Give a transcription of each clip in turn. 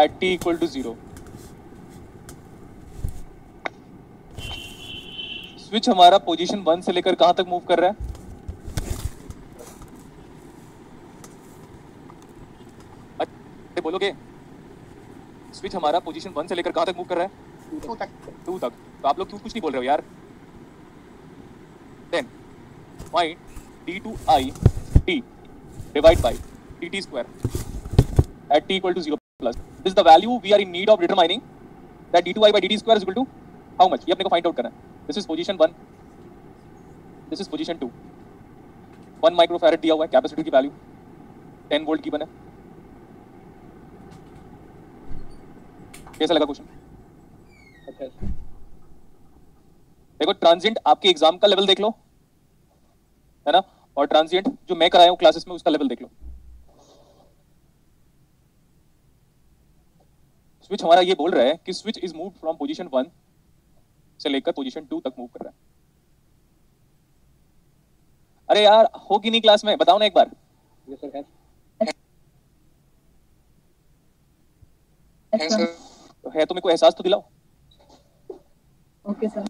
at t equal to 0. Switch हमारा position 1 से लेकर कहां तक मूव कर रहा है? अच्छा बोलोगे स्विच हमारा पोजीशन 1 से लेकर कहां तक मूव कर रहा है? 2 तक। 2 तक। तो आप लोग क्यों कुछ नहीं बोल रहे हो यार? Then find d2i t divide by dt square at t equal to 0 plus. This is the value we are in need of determining that d2i by dt square is equal to how much? ये अपने को find out करना है. This is position 1. This is position 2. 1 microfarad दिया हुआ है, capacitor की value 10 volt की बना है. कैसा लगा क्वेश्चन? अच्छा। देखो ट्रांजिएंट आपके एग्जाम का लेवल देख लो, है ना, और ट्रांजिएंट जो मैं कराया हूं क्लासेस में उसका लेवल देख लो. स्विच हमारा ये बोल रहा है कि switch is moved from position 1 से लेकर पोजीशन 2 तक मूव कर रहा है. अरे यार हो कि नहीं क्लास में, बताओ ना एक बार. यस सर है। है तो मेरे को एहसास तो दिलाओ. Okay sir.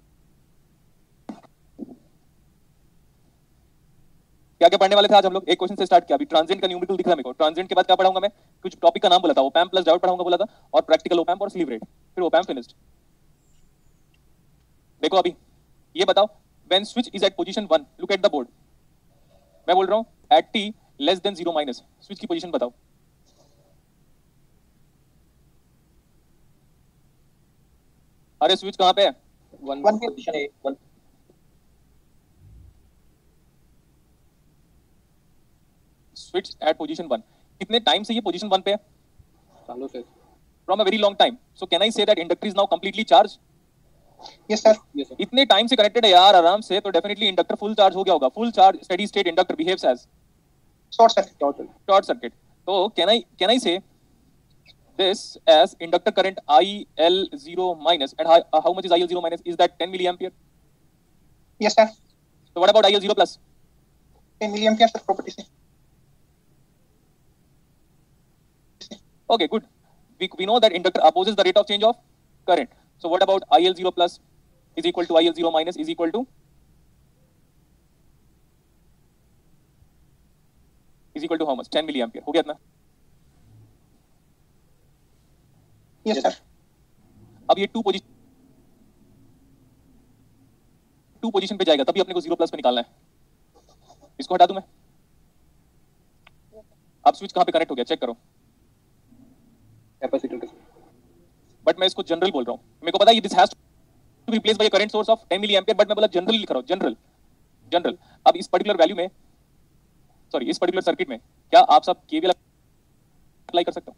क्या क्या पढ़ने वाले थे आज हम लोग? एक क्वेश्चन से स्टार्ट किया. अभी ट्रांजिएंट का न्यूमेरिकल दिख रहा है मेरे को. ट्रांजिएंट के बाद क्या पढ़ाऊंगा मैं? कुछ टॉपिक का नाम बोला था, ओपैम्प प्लस डायोड पढ़ाऊंगा बोला था, और प्रैक्टिकल ओपैम्प और स्लीव रेट, फिर ओपैम्प फिनिश्ड. देखो अभी ये बताओ, when switch is at position 1, look at the board. मैं बोल रहा हूं at t less than 0 minus, switch की पोजीशन बताओ. अरे स्विच कहां पे है? 1 पोजीशन है 1। Switch at position 1. कितने टाइम से ये पोजीशन 1 पे है? सालों से। From a very long time. So can I say that inductor is now completely charge? Yes sir. Yes sir. इतने टाइम से कनेक्टेड है यार आराम से, तो डेफिनेटली इंडक्टर फुल चार्ज हो गया होगा. Full charge steady state inductor behaves as short circuit. Short circuit. तो can I say this as inductor current IL0 minus, and how much is IL0 minus? Is that 10 milliampere? Yes sir. So what about IL0 plus? 10 milliampere sir, property से. Okay, good. We know that inductor opposes the rate of change of current. So what about IL0 plus is equal to IL0 minus is equal to how much? 10 milliampere. हो गया इतना? Yes sir. अब ये to position पे जाएगा, तभी अपने को 0 प्लस पे निकालना है. इसको हटा दूं मैं. अब स्विच कहां पे कनेक्ट हो गया चेक करो. कैपेसिटर के साथ. बट मैं इसको जनरल बोल रहा हूं. मेरे को पता है ये this has to be replaced by a current source of 10 milli ampere, but मैं बोला जनरल लिख रहा हूं. जनरल. अब इस पर्टिकुलर वैल्यू में, सॉरी इस पर्टिकुलर सर्किट में क्या आप सब केवीएल अप्लाई कर सकते हो?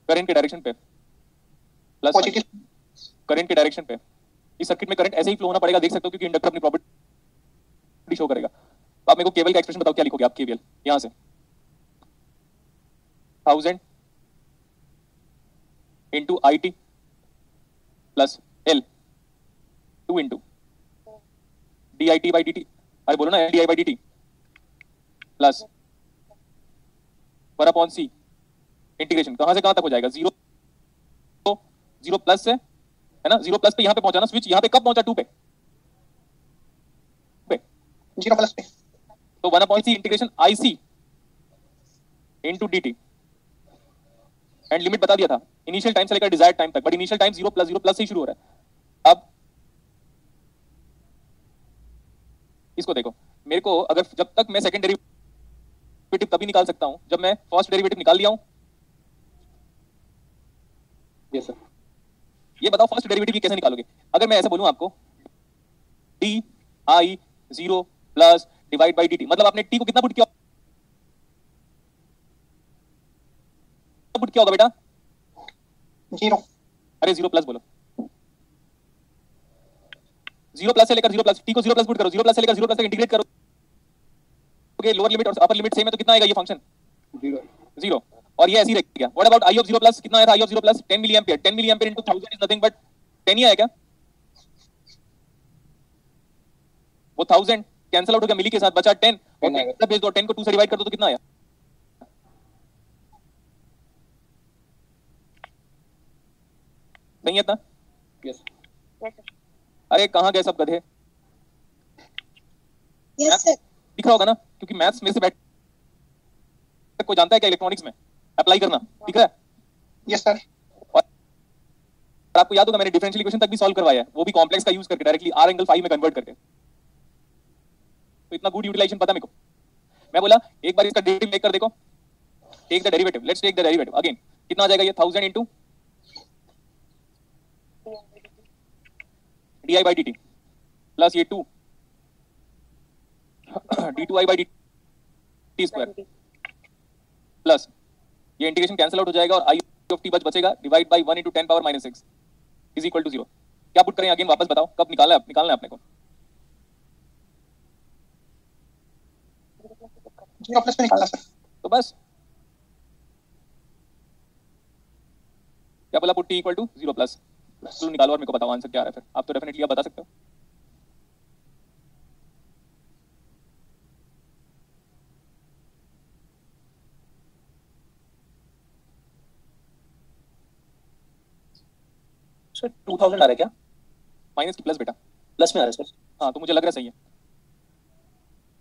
करंट के डायरेक्शन पे प्लस करंट के डायरेक्शन पे इस सर्किट में करंट ऐसे ही फ्लो होना पड़ेगा. देख सकते हो क्योंकि इंडक्टर अपनी प्रॉपर्टी शो करेगा. तो आप मेरे को केवल का एक्सप्रेशन बताओ क्या लिखोगे आप केवीएल यहां से? 1000 into IT plus L 2 into DIT by DT. अरे बोलो ना DI by DT plus 1 upon C integration कहां से कहां तक हो जाएगा? 0 प्लस से, है ना, 0 प्लस पे यहां पे पहुंचा ना स्विच. यहां पे कब पहुंचा? 2 पे 0 प्लस पे. तो 1 upon C integration IC into DT. And limit बता दिया था इनिशियल टाइम से लेकर डिजायर्ड टाइम तक, बट इनिशियल टाइम 0 प्लस से ही शुरू हो रहा है. अब इसको देखो, मेरे को अगर जब तक मैं सेकंड डेरिवेटिव तभी निकाल सकता हूं जब मैं फर्स्ट डेरिवेटिव निकाल लिया हूं. Yes sir. ये बताओ फर्स्ट डेरिवेटिव कैसे निकालोगे? अगर मैं ऐसे बोलूं आपको DI 0 plus divide by DT, मतलब आपने T को कितना पुट किया होगा बेटा? 0. अरे 0 प्लस बोलो. 0 प्लस से लेकर 0 प्लस, T को 0 प्लस पुट करो. 0 प्लस से लेकर 0 प्लस तक इंटीग्रेट करो. ओके, लोअर लिमिट और अपर लिमिट सेम है तो कितना आएगा ये फंक्शन? 0. और ये ऐसे ही रहेगा. What about I of 0 plus? कितना आया था I of 0 plus? 10 milli ampere. 10 milli ampere into 1000 is nothing but 10 ही आएगा. वो 1000 कैंसिल आउट हो गया मिली के साथ, बचा 10 और 10 आएगा। 10 भेज दो, 10 को 2 से डिवाइड कर दो तो कितना आया? नहीं है इतना? यस अरे कहाँ गए सब गधे? Yes sir. दिख रहा होगा ना, क्योंकि मैथ्स में से बैठ कोई जानता है क्या इलेक्ट्रॉनिक्स में अप्लाई करना? दिख रहा है? Yes sir. और आपको याद होगा मैंने डिफरेंशियल इक्वेशन तक भी सॉल्व करवाया है, वो भी कॉम्प्लेक्स का यूज करके, डायरेक्टली आर एंगल 5 में कन्वर्ट करके। तो इतना गुड यूटिलाइजेशन पता मेरे को। मैं बोला एक बार इसका डेरिवेटिव लेकर देखो, take the derivative, let's take the derivative again. कितना आ जाएगा ये? 1000 into D I by D T plus ये 2 d2i by dt square plus ये इंटीग्रेशन कैंसिल आउट हो जाएगा और i ऑफ t बचेगा, divide by 1 into 10 power minus 6 is equal to 0। क्या पुट करें अगेन? वापस बताओ कब निकालना है अपने को? 0 प्लस में निकालना सर। तो बस क्या बोला? Put t equal to 0 plus. तो निकालो और मेरे को बताओ आंसर क्या आ रहा है। फिर आप तो डेफिनेटली आप बता सकते हो। सर 2000 आ रहा है क्या? माइनस की प्लस बेटा, प्लस में आ रहा है सर। हाँ तो मुझे लग रहा है सही है।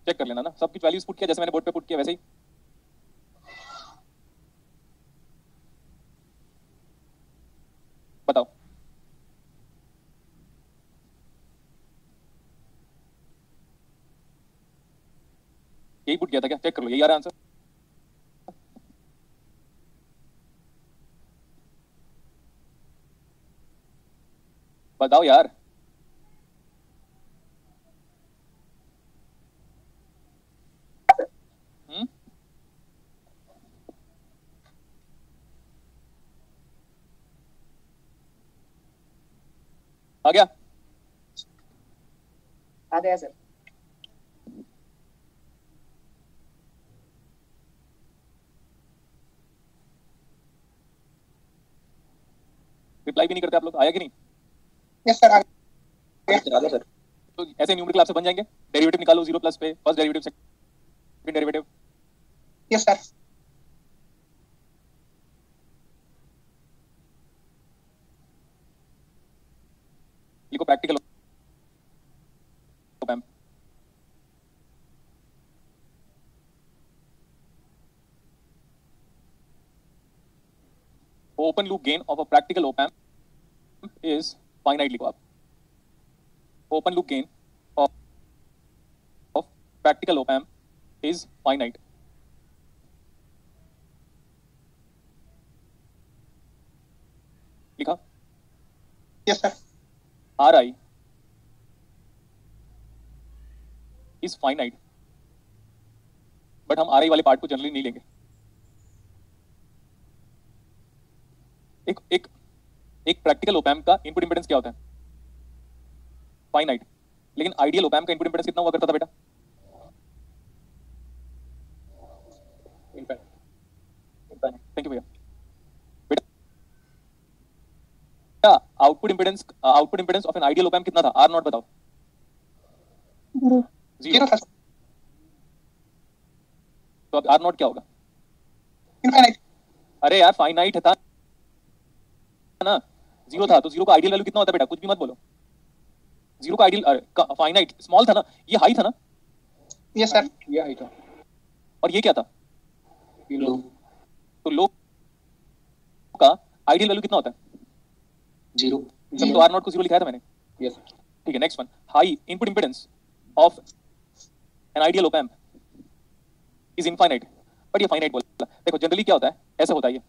चेक कर लेना ना, सब कुछ वैल्यूज पुट किया जैसे मैंने बोर्ड पे पुट किया वैसे ही। बताओ यही पुट किया था क्या? चेक कर लो, यही आ रहा है आंसर। बताओ यार। आ गया? आ गया सर। रिप्लाई भी नहीं करते आप लोग, आया कि नहीं? Yes sir. आ गया सर। तो ऐसे न्यूमेरिकल आपसे बन जाएंगे। डेरिवेटिव निकालो 0 प्लस पे, first derivative second derivative. Yes sir. लिखो practical op amp। Open loop gain of a practical op amp is finite। लिखो आप open loop gain of practical op amp is finite। लिखा? Yes sir. R I is finite, but हम R I वाले part को generally नहीं लेंगे। एक practical op amp का इनपुट इंपेडेंस क्या होता है? फाइनाइट। लेकिन आइडियल op amp का इनपुट इंपेडेंस कितना हुआ करता था बेटा? थैंक यू भैया। बेटा output impedance of an ideal op amp कितना था? आर नॉट बताओ। 0 था। तो अब आर नॉट क्या होगा? इनफाइनाइट। अरे यार फाइनाइट था ना, 0 था तो 0 का आइडियल वैल्यू कितना होता है बेटा? कुछ भी मत बोलो। 0 का आइडियल फाइनाइट स्मॉल था ना, ये हाई था ना? Yes sir. ये हाई था और ये क्या था? ये लो। तो लो का आइडियल वैल्यू कितना होता है? 0। जब तो आर नॉट को 0 लिखा था मैंने। यस। ठीक है next one. High input impedance of an ideal op amp is infinite, but ये फाइनाइट बोला। देखो जनरली क्या होता है, ऐसा होता है ये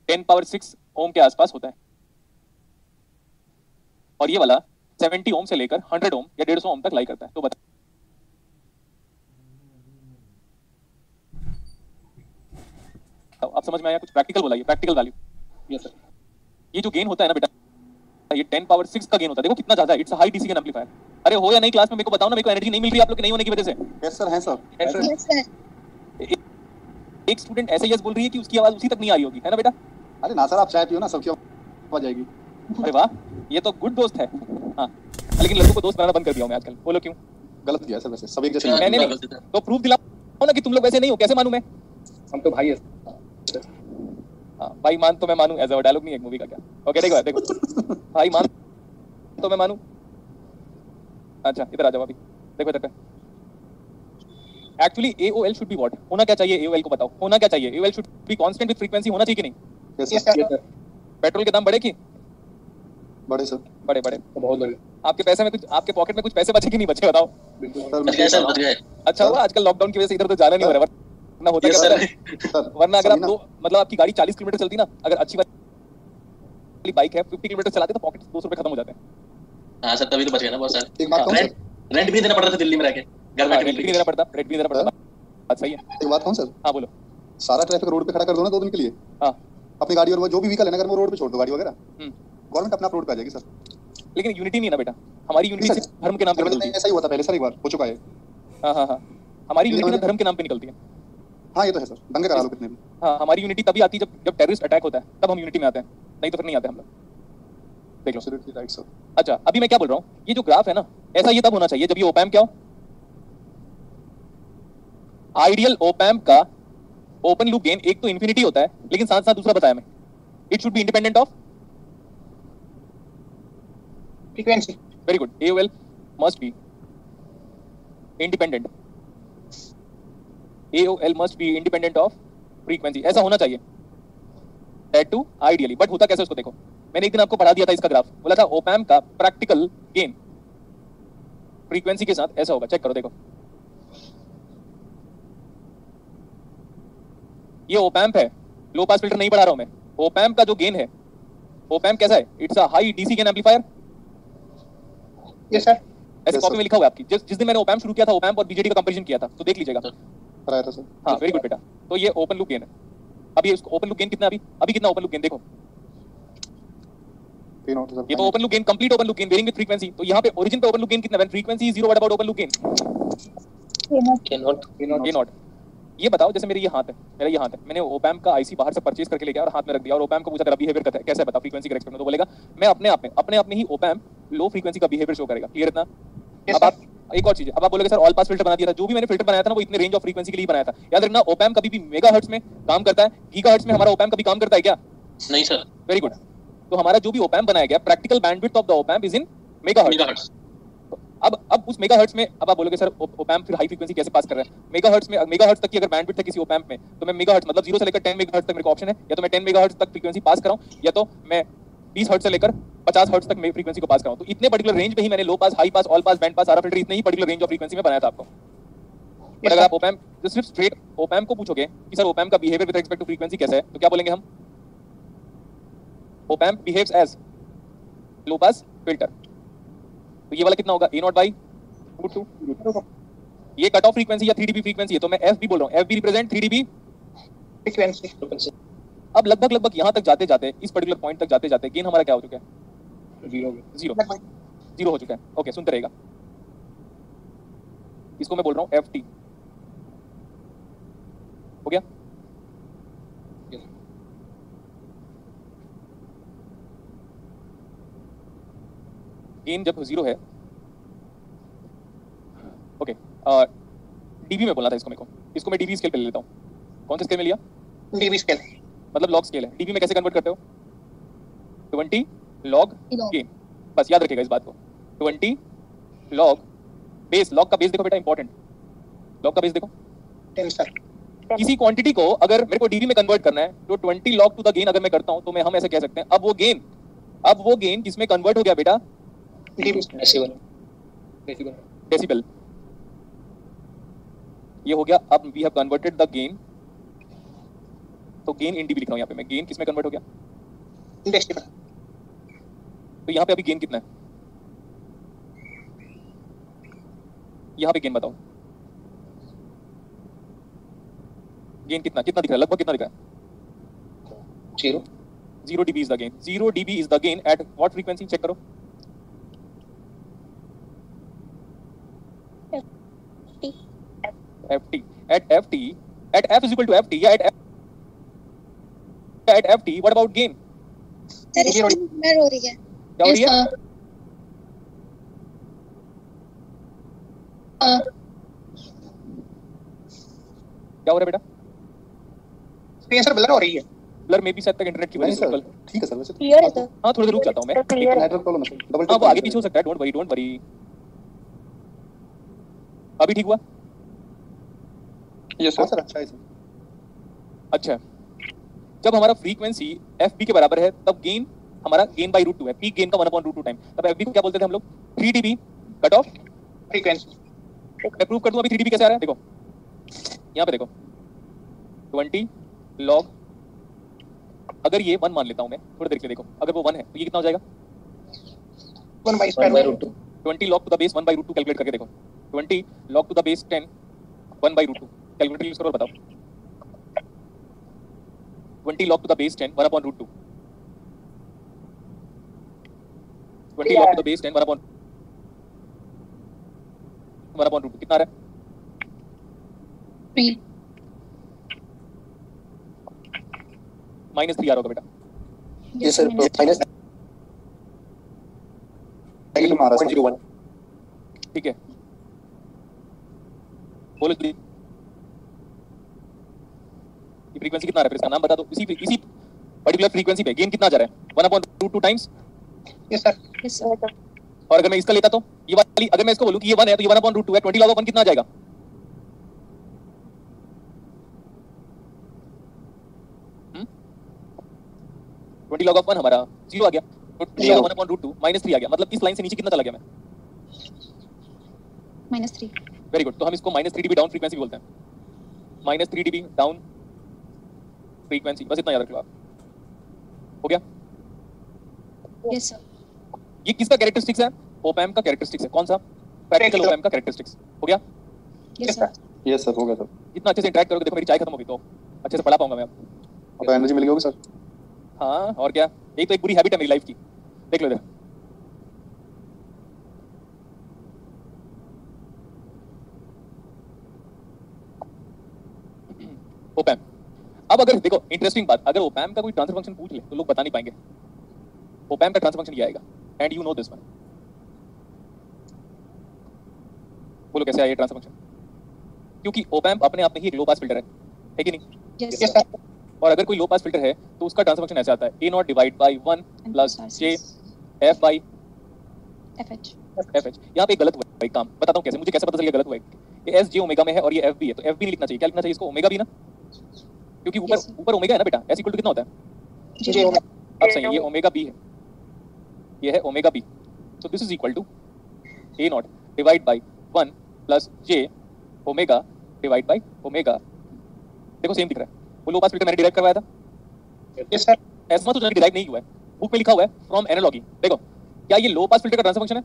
10 पावर 6 ओम के आसपास होता है, और ये वाला 70 ओम से लेकर 100 ओम या 150 ओम तक लाई करता है। तो बता अब समझ में आया? कुछ प्रैक्टिकल बोला, ये प्रैक्टिकल वैल्यू। Yes sir. ये जो गेन होता है ना बेटा, ये 10 पावर 6 का गेन होता है। देखो कितना ज्यादा है, it's a high DC amplifier. अरे हो या नहीं क्लास में मेरे को बताओ ना, मेरे को एनर्जी नहीं मिल रही आप लोग के नहीं होने की वजह से। यस सर, हैं सर। Yes sir. एक स्टूडेंट ऐसे यस बोल रही है कि उसकी आवाज उसी तक नहीं आ रही होगी, है ना बेटा? अरे ना सर, आप चाय पियो ना, सबकी आवाज जाएगी। अरे वाह, ये तो गुड दोस्त है। हाँ लेकिन लड़कों को दोस्त बनाना बंद कर दिया हूं मैं आजकल। बोलो क्यों? गलत किया है सर, वैसे सब एक जैसे मैंने नहीं, तो प्रूफ दिलाओ ना कि तुम लोग वैसे नहीं हो, कैसे मानूं मैं? हम तो भाई है। हाँ भाई मान तो मैं मानूं, ऐसा डायलॉग नहीं है मूवी का क्या? ओके देखो देखो भाई मान तो मैं मानूं। अच्छा इधर आ जाओ अभी, देखो इधर पे। Actually AOL should be what, होना क्या चाहिए AOL को बताओ, होना क्या चाहिए? AOL should be constant with frequency, होना चाहिए कि नहीं? Yes sir. पेट्रोल के दाम बढ़े कि बड़े सर। बड़े? बड़े। बहुत बड़े। आपके पैसे में कुछ, आपके पॉकेट में कुछ पैसे बचे कि नहीं बचे बताओ? बिल्कुल सर बच गए सर, बच गए। अच्छा हुआ आजकल लॉकडाउन की वजह से इधर तो जाना नहीं हो रहा, वरना होता यस क्या सर। सर, वरना अगर आप दो मतलब आपकी गाड़ी 40 किलोमीटर चलती ना, अगर अच्छी वाली बाइक है 50 किलोमीटर चलाते तो पॉकेट 200 रुपए खत्म हो जाते हैं। हाँ सर, तभी तो बच गए ना बहुत सारे। एक बात कहूँ सर, रेंट भी देना पड़ता था दिल्ली में रह के, घर बैठे रेंट भी नहीं देना पड़ता, रेंट भी नहीं देना पड़ता। बात सही है। एक बात कहूँ सर, हाँ बोलो। सारा ट्रैफिक रोड पे खड़ा कर दो ना 2 दिन के लिए, हाँ अपनी गाड़ी और वो जो भी व्हीकल है ना, अगर वो रोड पे छोड़ दो गाड़ी वगैरह, हम्म। गवर्नमेंट अपना रोड पे आ जाएगी सर। लेकिन यूनिटी नहीं है ना बेटा, हमारी यूनिटी नहीं सिर्फ धर्म के नाम पे सर, निकलती है। ऐसा ही हुआ था पहले सर, एक बार हो चुका है। हाँ हाँ हाँ, हमारी यूनिटी तो धर्म के नाम पे निकलती है। हाँ ये तो है सर, दंगे करा लो कितने भी। हाँ हमारी यूनिटी तभी आती है जब टेररिस्ट अटैक होता है, तब हम यूनिटी में आते हैं, नहीं तो फिर नहीं आते हम लोग। देख लो। Absolutely right sir. अच्छा अभी मैं क्या बोल रहा हूँ, ये जो ग्राफ है ना, ऐसा ये तब होना चाहिए जब ये ओपैम्प क्या हो, आइडियल ओपैम्प का ओपन लूप गेन एक तो इन्फिनिटी होता है, लेकिन साथ साथ दूसरा बताया मैं, it should be independent of frequency. Very good, AOL must be independent, AOL must be independent of frequency, ऐसा होना चाहिए दैट टू आइडियली। बट होता कैसे उसको देखो, मैंने एक दिन आपको पढ़ा दिया था इसका ग्राफ, बोला था ओपैम्प का प्रैक्टिकल गेन फ्रीक्वेंसी के साथ ऐसा होगा, चेक करो देखो। ये ओपैम्प है, लो पास फिल्टर नहीं बढ़ा रहा हूं मैं, ओपैम्प का जो गेन है, ओपैम्प कैसा है, it's a high DC gain amplifier. Yes sir. ऐसे कॉपी में लिखा हुआ है आपकी, जिस दिन मैंने ओपैम्प शुरू किया था ओपैम्प और बीजेडी का कंपैरिजन किया था, तो देख लीजिएगा। कराया था सर। हाँ वेरी गुड बेटा, तो ये ओपन लूप गेन है। अभी इसको ओपन लूप गेन कितना, अभी कितना ओपन लूप गेन देखो, 3 आउट सर। ये तो open loop gain, complete open loop gain varying with frequency. तो यहाँ पे ओरिजिन पे ओपन लूप गेन कितना, when frequency is 0, what about open loop gain? के नॉट। ये बताओ, जैसे मेरे ये हाथ है, मेरा ये हाथ है, मैंने ओपैम्प का आईसी बाहर से परचेज करके लेके आया और हाथ में रख दिया, और ओपैम्प को पूछा तेरा बिहेवियर कैसा है बता फ्रीक्वेंसी के रेस्पेक्ट में, तो बोलेगा मैं अपने आप में ही ओपैम्प लो फ्रीक्वेंसी का बिहेवियर शो करेगा। क्लियर इतना? अब आप एक और चीज, अब आप बोलोगे सर ऑल पास फिल्टर बना दिया था, जो भी मैंने फिल्टर बनाया था ना वो इतने रेंज ऑफ फ्रीक्वेंसी के लिए बनाया था। याद रखना ओपैम्प कभी भी मेगाहर्ट्ज में काम करता है, गीगाहर्ट्ज में हमारा ओपैम्प कभी काम करता है क्या? नहीं सर। वेरी गुड, तो हमारा जो भी ओपैम्प बनाया गया practical bandwidth of the op-amp is in megahertz. अब उस मेगाहर्ट्ज में, अब आप बोलोगे सर ओपैम्प फिर हाई फ्रीक्वेंसी कैसे पास कर रहा है? मेगाहर्ट्ज में, मेगाहर्ट्ज तक की अगर बैंडविड्थ है किसी ओपैम्प में, तो मैं मेगाहर्ट्ज मतलब 0 से लेकर 10 मेगाहर्ट्ज तक मेरे को ऑप्शन है, या तो मैं 10 मेगाहर्ट्ज तक फ्रीक्वेंसी पास कराऊं, या तो मैं 20 हर्ट्ज से लेकर 50 हर्ट्ज तक मैं फ्रीक्वेंसी को पास कराऊं। तो इतने पर्टिकुलर रेंज पे ही मैंने low pass, high pass, all pass, band pass, सारा फिल्टर इतने ही पर्टिकुलर रेंज ऑफ फ्रीक्वेंसी में बनाया था आपको। बट अगर आप ओपैम्प जो सिर्फ स्ट्रेट ओपैम्प को पूछोगे कि सर ओपैम्प का behaviour with respect to frequency कैसा है, तो क्या बोलेंगे हम? Op amp behaves as low pass filter. तो ये वाला कितना होगा, A0/√2। ये कट ऑफ फ्रीक्वेंसी या 3 dB फ्रीक्वेंसी है, तो मैं FB बोल रहा हूँ, FB रिप्रेजेंट 3 dB फ्रीक्वेंसी। अब लगभग यहाँ तक जाते जाते, इस पर्टिकुलर पॉइंट तक जाते जाते गेन हमारा क्या हो चुका है? 0 हो चुका है। ओके सुनते रहेगा, इसको मैं बोल रहा हूँ FT। हो गया? गेन जब 0 है, ओके डीबी में बोलना था इसको, मेरे को इसको मैं डीबी स्केल पे ले लेता हूँ। कौन सा स्केल में लिया? डीबी स्केल मतलब लॉग स्केल है। डीबी में कैसे कन्वर्ट करते हो? 20 लॉग गेन, बस याद रखिएगा इस बात को। 20 लॉग बेस, लॉग का बेस देखो बेटा, इंपॉर्टेंट, लॉग का बेस देखो। 10 सर। किसी क्वांटिटी को अगर मेरे को डीबी में कन्वर्ट करना है, तो 20 लॉग टू द गेन अगर मैं करता हूं, तो मैं हम ऐसे कह सकते हैं अब वो गेन किसमें कन्वर्ट हो गया बेटा? डेसिबल। ये हो गया, अब we have converted the gain, तो गेन इन डीबी लिख रहा हूं यहाँ पे मैं, गेन किसमें कन्वर्ट हो गया? डेसिबल। तो यहाँ पे अभी गेन कितना है? यहाँ पे गेन बताओ, गेन कितना दिख रहा है, लगभग कितना दिख रहा है? 0 dB is the gain. 0 dB is the gain at what frequency? Check करो। FT. At FT. At F is equal to FT. Yeah, at FT. What about gain? Sir इसकी ब्लर हो रही है। क्या हो रही है? क्या हो रहा है बेटा? स्क्रीन सर ब्लर हो रही है। ब्लर में भी शायद तक इंटरनेट की वजह नहीं से सर, कल। ठीक है सर वैसे। क्लियर है सर। हाँ थोड़ी देर रुक जाता हूँ मैं। नेटवर्क प्रॉब्लम है सर, डबल हाँ टेक। वो आगे पीछे हो सकता है, डोंट वरी। अभी ठीक हुआ? यस सर, अच्छा है सर। अच्छा, जब हमारा फ्रीक्वेंसी FB के बराबर है तब गेन हमारा गेन बाई रूट 2 है, पीक गेन का 1/√2 टाइम। तब FB को क्या बोलते थे हम लोग? 3 dB कट ऑफ फ्रीक्वेंसी। मैं प्रूव कर दूं अभी 3 dB कैसे आ रहा है। देखो यहाँ पे देखो 20 log, अगर ये 1 मान लेता हूँ मैं, थोड़ी देर के लिए देखो, अगर वो 1 है तो ये कितना हो जाएगा? 1/√2। 20 log to the base 1/√2 calculate करके देखो। 20 log to the base 10 1/√2 calculator use करो और बताओ। 20 log to the base 10 1/√2, 20 log to the base 10 1/√2 कितना आ रहा है? 3 -3 आ रहा होगा बेटा। ये सर माइनस नेगेटिव आ रहा है 0.01। ठीक है, बोलो जल्दी। ये फ्रीक्वेंसी कितना आ रहा है, फिर इसका नाम बता दो। इसी पर्टिकुलर फ्रीक्वेंसी पे गेन कितना जा रहा है? 1/√2 times. Yes sir. Yes sir. और अगर मैं इसका लेता तो ये वाली, अगर मैं इसको बोलूं कि ये 1 है तो ये 1/√2 है, 20 log of 1 कितना आ जाएगा? हम्म 20 log of 1 हमारा 0 आ गया, तो 20 log of 1/√2 -3 आ गया। मतलब इस लाइन से नीचे कितना चला गया मैं? -3। Very good. तो हम इसको -3 dB डाउन फ्रीक्वेंसी बोलते हैं। -3 dB डाउन फ्रीक्वेंसी, बस इतना याद रख लो आप। हो गया? Yes sir. ये किसका कैरेक्टरिस्टिक्स है? ओपैम्प का कैरेक्टरिस्टिक्स है। कौन सा? प्रैक्टिकल ओपैम्प का कैरेक्टरिस्टिक्स। हो गया? Yes sir. यस सर, हो गया सर। इतना अच्छे से इंटरेक्ट करोगे, देखो मेरी चाय खत्म होगी तो अच्छे से पढ़ा पाऊंगा मैं अब। अब एनर्जी मिल गई होगी सर। हाँ और क्या, एक तो एक बुरी हैबिट है मेरी लाइफ की, देख लो इधर। ओपैम्प। अब अगर देखो इंटरेस्टिंग बात, अगर ओपैम्प का कोई ट्रांसफर फंक्शन पूछ ले तो लोग बता नहीं पाएंगे। ओपैम्प का ट्रांसफर फंक्शन ये आएगा, and you know this one. बोलो कैसे आया ये ट्रांसफर फंक्शन? क्योंकि ओपैम्प अपने आप में ही एक लो पास फिल्टर है कि नहीं? Yes yes sir. सर। और अगर कोई लो पास फिल्टर है तो उसका ट्रांसफर फंक्शन ऐसे आता है, A0 divide by 1 plus J F by FH। FH। यहाँ पे एक गलत हुआ है भाई काम, बताता हूँ कैसे, मुझे कैसे पता चल गया गलत हुआ है। ये S J ओमेगा में है और ये F भी है, तो F भी नहीं लिखना चाहिए। क्या लिखना चाहिए इसको? ओमेगा भी ना, क्योंकि ऊपर Yes, sir. ऊपर ओमेगा है ना बेटा। S इक्वल टू कितना होता है? J omega. अब सही है, ये ओमेगा B है, ये है omega B। So this is equal to A0 divide by 1 plus J omega divide by omega. देखो सेम दिख रहा है। वो लो पास फिल्टर मैंने डिराइव करवाया था। Yes sir. एस्मा तो डिराइव नहीं हुआ है, बुक में लिखा हुआ है फ्रॉम एनालॉगी। देखो क्या ये लो पास फिल्टर का ट्रांसफर फंक्शन है?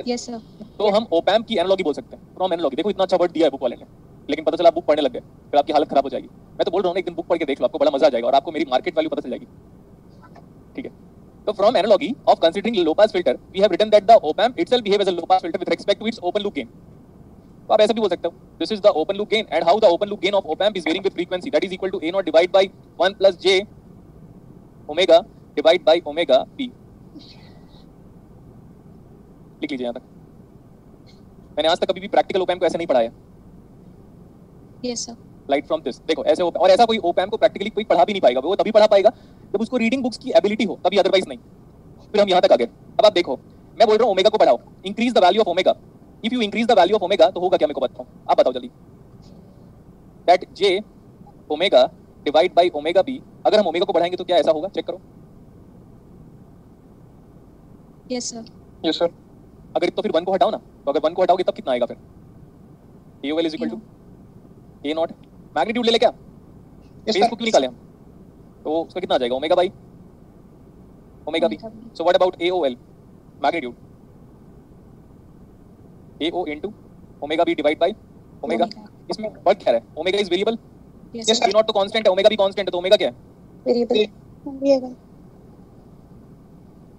Yes sir. तो हम ओपैम्प की एनालॉगी बोल सकते हैं, फ्रॉम एनालॉगी। देखो इतना अच्छा वर्ड दिया है बुक वाले ने, लेकिन पता चला आप बुक पढ़ने लग गए, फिर आपकी हालत खराब हो जाएगी। मैं तो बोल रहा हूँ ना, एक दिन बुक पढ़ के देख लो, आपको बड़ा मजा आ जाएगा और आपको मेरी मार्केट वैल्यू पता चल जाएगी। ठीक है, तो from analogy of considering low pass filter we have written that the op amp itself behave as a low pass filter with respect to its open loop gain. तो आप ऐसा भी बोल सकते हो, this is the open loop gain and how the open loop gain of op amp is varying with frequency that is equal to A0 divide by 1 plus J omega divide by omega B। लिख लीजिए यहाँ तक। मैंने आज तक कभी भी practical op-amp को ऐसे नहीं पढ़ाया। Yes sir. Light from this, देखो ऐसे और ऐसा कोई ओपैम्प को प्रैक्टिकली कोई पढ़ा भी नहीं पाएगा। वो तभी पढ़ा पाएगा जब उसको रीडिंग बुक्स की एबिलिटी हो, तभी, अदरवाइज नहीं। फिर हम यहाँ तक आ गए। अब आप देखो, मैं बोल रहा हूँ ओमेगा को बढ़ाओ, increase the value of omega. If you increase the value of omega तो होगा क्या, मेरे को बताओ, आप बताओ जल्दी। That J omega divide by omega B, अगर हम ओमेगा को बढ़ाएंगे तो क्या ऐसा होगा, चेक करो। Yes sir. Yes sir. अगर तो फिर 1 को हटाओ ना, तो अगर 1 को हटाओगे तब कितना आएगा फिर? AOL is equal to A0 magnitude ले ले क्या, यस बेस सर। को क्यों निकाले हम? तो उसका कितना आ जाएगा, omega by omega B। So what about AOL magnitude? AO into omega B divide by omega. इसमें वर्क क्या है? Omega is variable, yes Yes, sir. sir. A0 तो कांस्टेंट है, ओमेगा भी कांस्टेंट है, तो ओमेगा क्या है? वेरिएबल। वेरिएबल।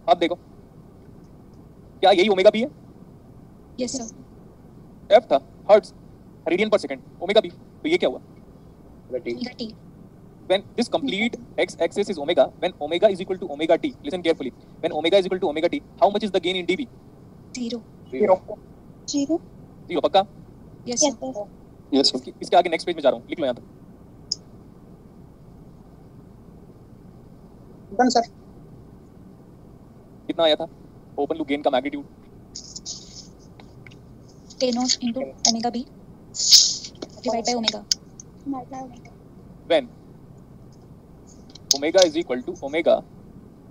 अब देखो क्या यही ओमेगा B है? Yes sir. F था हर्ट्ज रेडियन पर सेकंड, ओमेगा B। तो ये क्या हुआ? T। When this complete x-axis is omega, when omega is equal to omega t, listen carefully. When omega is equal to omega t, how much is the gain in dB? 0। 0। 0। 0 पक्का? Yes, sir. Yes, sir. इसके आगे next page में जा रहा हूँ, लिख लो यहाँ तक। Done sir. कितना आया था ओपन लूप गेन का magnitude? 10 into omega b divided by omega. When omega is equal to omega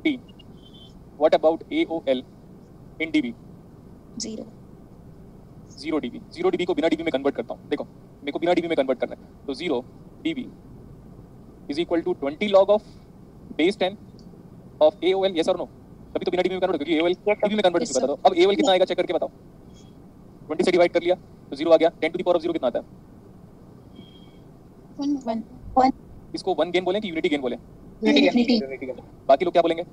t, what about AOL in dB? 0. 0 dB। 0 dB को बिना dB में कन्वर्ट करता हूँ, देखो मेरे को बिना dB में कन्वर्ट करना है, तो 0 dB is equal to 20 log of base 10 of AOL, yes or no? तभी तो बिना dB में कन्वर्ट, क्योंकि AOL dB में कन्वर्ट नहीं करता। तो अब AOL कितना आएगा चेक करके बताओ। 20 से डिवाइड कर लिया तो 0 आ गया। 10 to the power of 0 कितना आता है? 1. इसको 1 गेन बोलें कि यूनिटी गेन बोलें? Unity. बाकी लोग क्या बोलेंगे?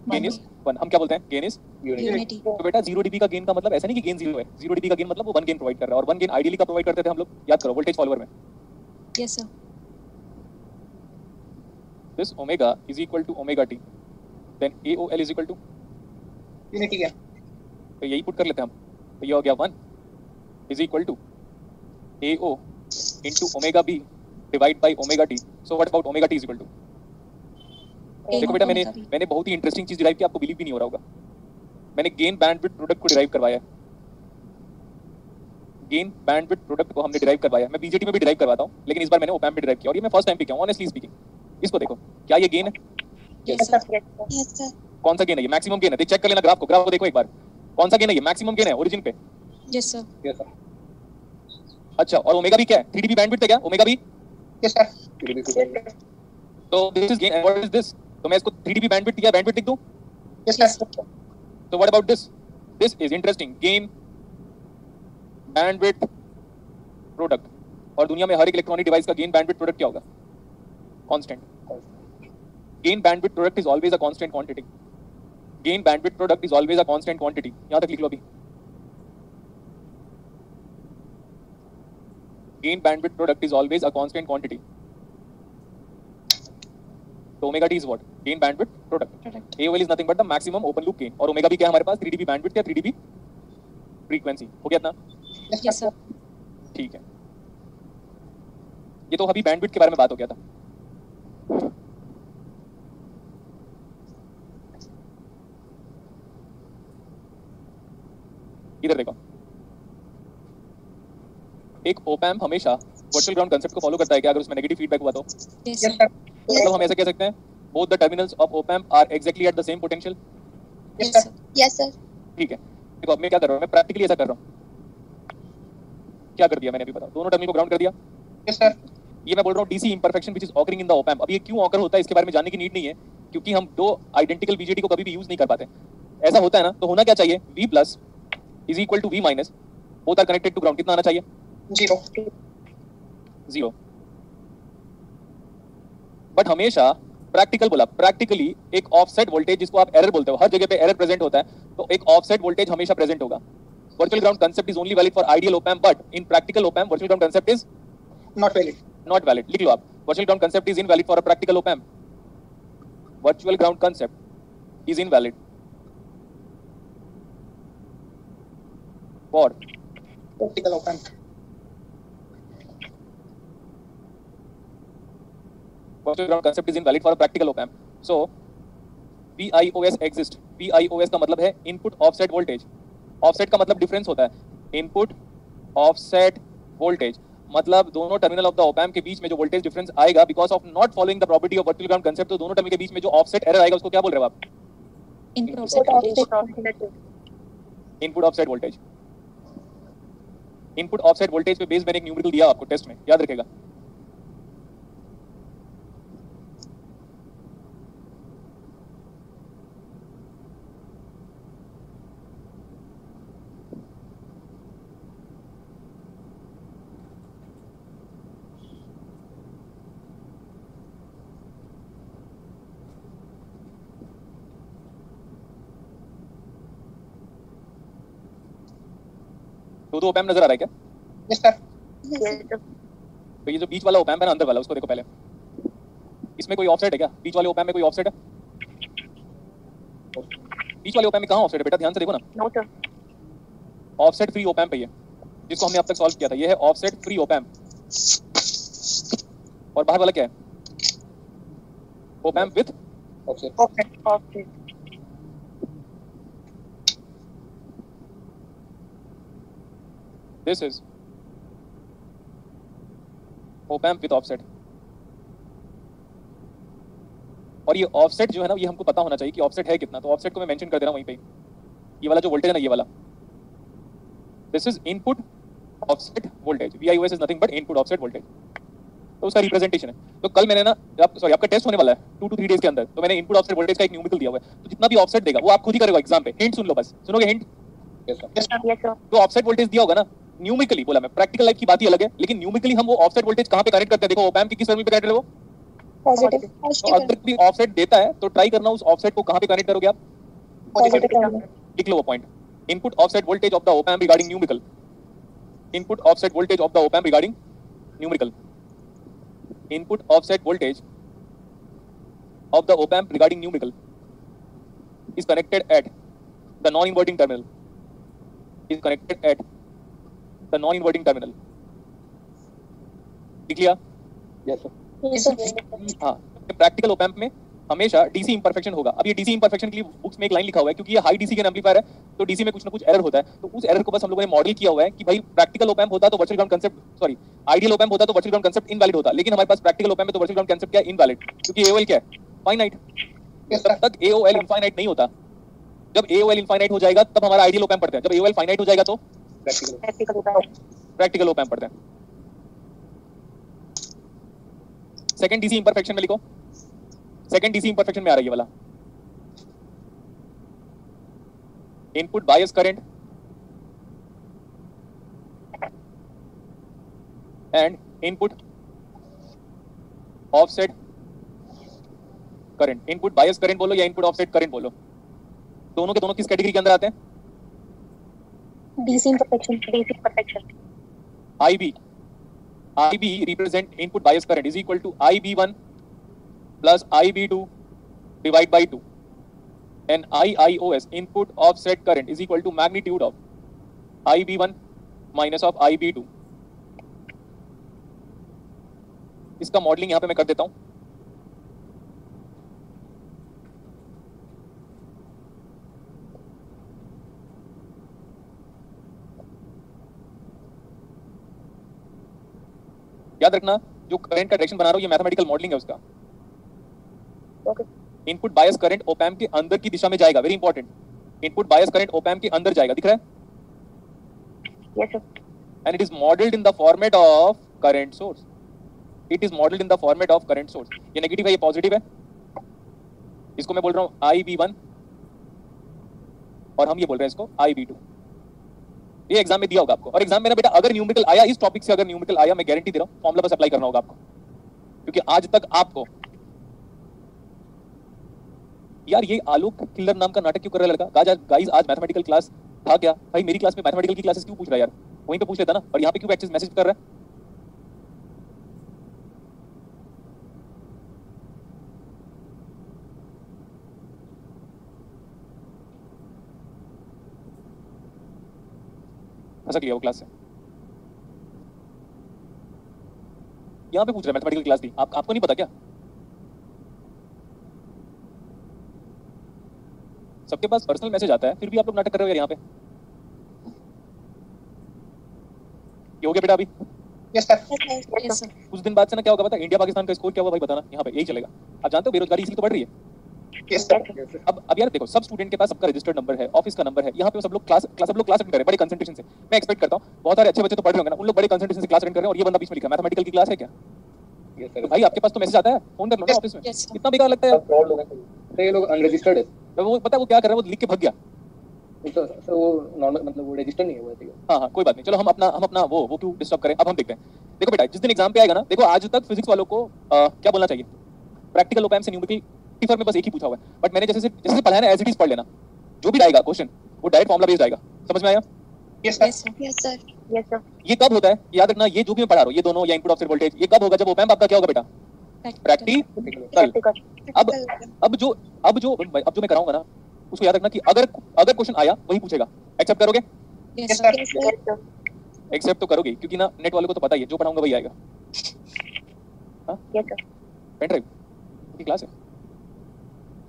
Gain is 1। हम क्या बोलते हैं? Gain is Unity. तो बेटा 0 dB का गेन का मतलब ऐसा नहीं कि गेन 0 है। 0 dB का गेन मतलब वो 1 गेन प्रोवाइड कर रहा है, और 1 गेन आइडियली का प्रोवाइड करते थे हम लोग, याद करो, वोल्टेज फॉलोअर में। Yes, sir. This omega is equal to omega T, then AOL is equal to, unity gain. तो यही पुट कर लेते हैं हम, तो ये हो गया 1 is equal to AO into omega B divide by omega T. So what about omega T is equal to? देखो बेटा, मैंने बहुत ही इंटरेस्टिंग चीज डिराइव की, आपको बिलीव भी नहीं हो रहा होगा। मैंने गेन बैंडविड्थ प्रोडक्ट को डिराइव करवाया है। गेन बैंडविड्थ प्रोडक्ट को हमने डिराइव करवाया है। मैं बीजेटी में भी डिराइव करवाता हूं, लेकिन इस बार मैंने ओपैम्प में डिराइव किया, और ये मैं फर्स्ट टाइम पे किया हूं, ऑनेस्टली स्पीकिंग। इसको देखो, क्या ये गेन है? Yes, sir. Yes, sir. कौन सा गेन है ये? मैक्सिमम गेन है। देख, चेक कर लेना ग्राफ को देखो एक बार, कौन सा गेन है ये? मैक्सिमम गेन है ओरिजिन पे। Yes, sir. Yes sir. अच्छा, और ओमेगा भी क्या है? 3 dB बैंडविड्थ है क्या ओमेगा भी? Yes sir. तो this is gain and what is this? तो मैं इसको 3 dB बैंडविड्थ या बैंडविड्थ लिख दूं? Yes sir. तो what about this? This is interesting, gain bandwidth product. और दुनिया में हर एक इलेक्ट्रॉनिक डिवाइस का गेन बैंडविड्थ प्रोडक्ट क्या होगा? Constant. Gain bandwidth product is always a constant quantity. Gain bandwidth product is always a constant quantity. यहां तक लिख लो अभी। Gain bandwidth product is always a constant quantity. तो omega T is what? Gain bandwidth product. AOL is nothing but the maximum open loop gain, और omega भी क्या है हमारे पास? 3 dB बैंडविड्थ या 3 dB फ्रीक्वेंसी। हो गया इतना? Yes, sir. ठीक है। ये तो अभी बैंडविड्थ के बारे में बात हो गया था। इधर देखो, एक ओपैम्प हमेशा वर्चुअल ग्राउंड कांसेप्ट को फॉलो करता है क्या? अगर उसमें नेगेटिव फीडबैक हुआ तो? Yes, yes sir. सर। मतलब हम ऐसा कह सकते हैं, both the terminals of op amp are exactly at the same potential. Yes, sir. Yes, sir. ठीक है। देखो अब मैं क्या कर रहा हूँ, मैं प्रैक्टिकली ऐसा कर रहा हूँ। क्या कर दिया मैंने अभी बताओ? दोनों टर्मिनल को ग्राउंड कर दिया। Yes sir. ये मैं बोल रहा हूँ DC imperfection which is occurring in the op-amp. अब ये क्यों ऑकर होता है इसके बारे में जानने की नीड नहीं है, क्योंकि हम दो आइडेंटिकल बीजेटी को कभी भी यूज नहीं कर पाते। ऐसा होता है ना, तो होना क्या चाहिए? V plus is equal to V minus, both are connected to ground. कितना आना चाहिए? 0। बट हमेशा प्रैक्टिकल बोला, प्रैक्टिकली एक ऑफसेट वोल्टेज, जिसको आप एरर बोलते हो, हर जगह पे एरर प्रेजेंट होता है, तो एक ऑफसेट वोल्टेज हमेशा प्रेजेंट होगा। Virtual ground concept is only valid for ideal op-amp, but in practical op-amp virtual ground concept is not valid. Not valid. लिख लो आप, virtual ground concept is invalid for a practical op-amp. Virtual ground concept is invalid for practical op-amp. virtual ground concept is invalid for a practical op amp. So VIOS exists. VIOS का मतलब है input offset voltage. Offset का मतलब difference होता है. Input offset voltage मतलब दोनों terminal of the op amp के बीच में जो वोल्टेज डिफरेंस आएगा because of not following the property of virtual ground concept, तो दोनों टर्मिनल के बीच में जो ऑफसेट एरर आएगा उसको क्या बोल रहे हो आप? Input offset voltage. Input offset voltage. Input offset voltage पे बेस मैंने एक न्यूमेरिकल दिया आपको टेस्ट में, याद रखेगा। दो ओपैम्प नजर आ रहा है क्या? Yes sir. Yes, sir. तो ये जो बीच वाला ओपैम्प है ना, अंदर वाला, उसको देखो पहले। इसमें कोई ऑफसेट है क्या? बीच वाले ओपैम्प में कोई ऑफसेट है? बीच वाले ओपैम्प में कहाँ ऑफसेट है बेटा? ध्यान से देखो ना। No, sir. Offset free op-amp है ये। जिसको हमने अब तक सॉल्व किया था, ये है ऑफसेट फ्री ऑप एम्प, और बाहर वाला क्या है? Op amp with offset. Okay. This is op amp with offset. और ये ऑफसेट जो है ना, ये हमको पता होना चाहिए कि ऑफसेट है कितना, तो ऑफसेट को मैं मेंशन कर दे रहा हूं वहीं पे। ये वाला जो वोल्टेज है ना, ये वाला, this is input offset voltage. VIOS is nothing but input offset voltage, तो उसका रिप्रेजेंटेशन है। तो कल मैंने ना आपका टेस्ट होने वाला है 2 to 3 डेज के अंदर, तो मैंने इनपुट ऑफसेट वोल्टेज का एक न्यूमेरिकल दिया हुआ है, तो जितना भी ऑफसेट देगा वो आप खुद ही करोगे एग्जाम पे। हिंट सुन लो बस, सुनोगे हिंट? Yes, sir. तो ऑफसेट वोल्टेज दिया होगा ना, न्यूमेरिकली बोला मैं, प्रैक्टिकल लाइफ की बात ही अलग है, लेकिन न्यूमेरिकली हम वो ऑफसेट वोल्टेज कहां पे कनेक्ट करते हैं? देखो ऑप एम्प की किस टर्मिनल पे कनेक्ट है वो? पॉजिटिव तो अगर भी ऑफसेट देता है तो ट्राई करना उस ऑफसेट को कहां पे कनेक्ट करोगे आप? Positive terminal. लिख लो वो point, input offset voltage of the op amp regarding numerical, input offset voltage of the op amp regarding numerical, input offset voltage of the op amp regarding numerical is connected at the non-inverting terminal, is connected at the non-inverting terminal. लिख लिया? Yes sir. Yes, sir. हाँ, practical op amp में हमेशा DC imperfection होगा। अब ये DC imperfection के लिए बुक्स में एक लाइन लिखा हुआ है, क्योंकि ये हाई डीसी के एम्पलीफायर है, तो डीसी में कुछ ना कुछ एरर होता है, तो उस एरर को बस हम लोगों ने मॉडल किया हुआ है कि भाई प्रैक्टिकल op amp होता तो virtual ground concept, sorry ideal op amp होता तो वर्चुअल ग्राउंड कंसेप्ट इनवैलिड होता, लेकिन हमारे पास प्रैक्टिकल op amp में तो वर्चुअल ग्राउंड कंसेप्ट क्या है? इनवैलिड, क्योंकि AOL क्या है? फाइनाइट। Yes, तब तक AOL इनफाइनाइट नहीं होता, जब AOL इनफाइनाइट हो जाएगा तब हमारा आइडियल op amp पढ़ते हैं, जब AOL फाइनाइट हो जाएगा तो प्रैक्टिकल op amp पढ़ते हैं। सेकंड डीसी इंपरफेक्शन में लिखो, सेकंड डीसी इंपरफेक्शन में आ रहा है ये वाला, input bias current and input offset current. Input bias current बोलो या इनपुट ऑफसेट करंट बोलो, दोनों के दोनों किस कैटेगरी के अंदर आते हैं? DC imperfection. IB represent input bias current is equal to IB1 plus IB2 divided by 2, and IIOS input offset current is equal to magnitude of IB1 minus of IB2। इसका मॉडलिंग यहाँ पे मैं कर देता हूँ। याद रखना, जो करंट का डायरेक्शन बना रहा हूं ये मैथमेटिकल मॉडलिंग है उसका। Input bias current op amp के अंदर की दिशा में जाएगा, very important. Input bias current op amp के अंदर जाएगा, दिख रहा है? Yes, sir. And it is modelled in the format of current source, it is modelled in the format of current source. ये नेगेटिव है, ये पॉजिटिव है, इसको मैं बोल रहा हूं IB1 और हम ये बोल रहे हैं इसको IB2। ये एग्जाम में दिया होगा आपको, और एग्जाम में ना बेटा अगर न्यूमेरिकल आया, इस टॉपिक से अगर न्यूमेरिकल आया, मैं गारंटी दे रहा हूं फॉर्मूला बस अप्लाई करना होगा आपको, क्योंकि आज तक आपको यार ये आलोक किलर नाम का नाटक क्यों कर रहा है लड़का? गाइस आज मैथमेटिकल क्लास था क्या भाई? मेरी क्लास में मैथमेटिकल की क्लासेस क्यों पूछ रहा है यार? वहीं पे पूछ लेता ना, और यहाँ पे क्यों एक्सेस मैसेज कर रहा है? खसक लिया वो क्लास से, यहाँ पे पूछ रहा है मैथमेटिकल क्लास थी, आपको नहीं पता क्या? सबके पास पर्सनल मैसेज आता है, फिर भी आप लोग नाटक कर रहे हो यार यहाँ पे। ये हो गया बेटा अभी? Yes, sir. Yes, sir. कुछ दिन बाद से ना क्या होगा पता है? इंडिया पाकिस्तान का स्कोर क्या हुआ भाई बताना, यहाँ पे यही चलेगा। आप जानते हो बेरोजगारी इसी तो बढ़ रही है। Yes, sir. अब यार देखो, सब स्टूडेंट के पास सबका रजिस्टर्ड नंबर है, ऑफिस का नंबर है, यहाँ पे सब लोग क्लास अटेंड कर रहे हैं बड़े कंसंट्रेशन से। मैं एक्सपेक्ट करता हूँ बहुत सारे अच्छे बच्चे तो पढ़ रहे होंगे ना, उन लोग बड़े कंसंट्रेशन से क्लास अटेंड कर रहे हैं, और ये बंदा बीच में लिखा मैथमेटिकल की क्लास है क्या? तो भाई आपके पास तो मैसेज आता है, फोन कर लो ना ऑफिस में। Yes, sir. कितना बेकार लगता है यार। फ्रॉड लोग हैं, ये लोग अनरजिस्टर्ड है। तो वो पता है वो क्या कर रहा है? वो लिख के भाग गया। तो सर वो नॉर्मल मतलब वो रजिस्टर नहीं हुआ है। हाँ कोई बात नहीं, चलो हम अपना वो क्यों डिस्टर्ब करें। अब हम देखते हैं। देखो बेटा, जिस दिन एग्जाम पे आएगा ना, देखो आज तक फिजिक्स वालों को क्या बोलना चाहिए? प्रैक्टिकल op amp से न्यूमेरिकल टिफर में बस एक ही पूछा हुआ है, बट मैंने जैसे पढ़ाया ना एज इट इज पढ़ लेना, जो भी आएगा क्वेश्चन वो डायरेक्ट फॉर्मूला बेस्ड आएगा। समझ में आया? Yes, sir. Yes, sir. Yes, sir. ये कब होता है याद रखना, ये जो भी मैं पढ़ा रहा हूँ, ये दोनों या इनपुट ऑफसेट वोल्टेज, ये कब होगा? जब op amp आपका क्या होगा बेटा? प्रैक्टिकल। अब जो मैं कराऊंगा ना, उसको याद रखना कि अगर क्वेश्चन आया वही पूछेगा। एक्सेप्ट करोगे? Yes, sir. Yes, sir. Accept तो करोगे क्योंकि ना नेट वालों को तो पता ही है जो पढ़ाऊंगा वही आएगा। हाँ यस सर। पेन ड्राइव की क्लास है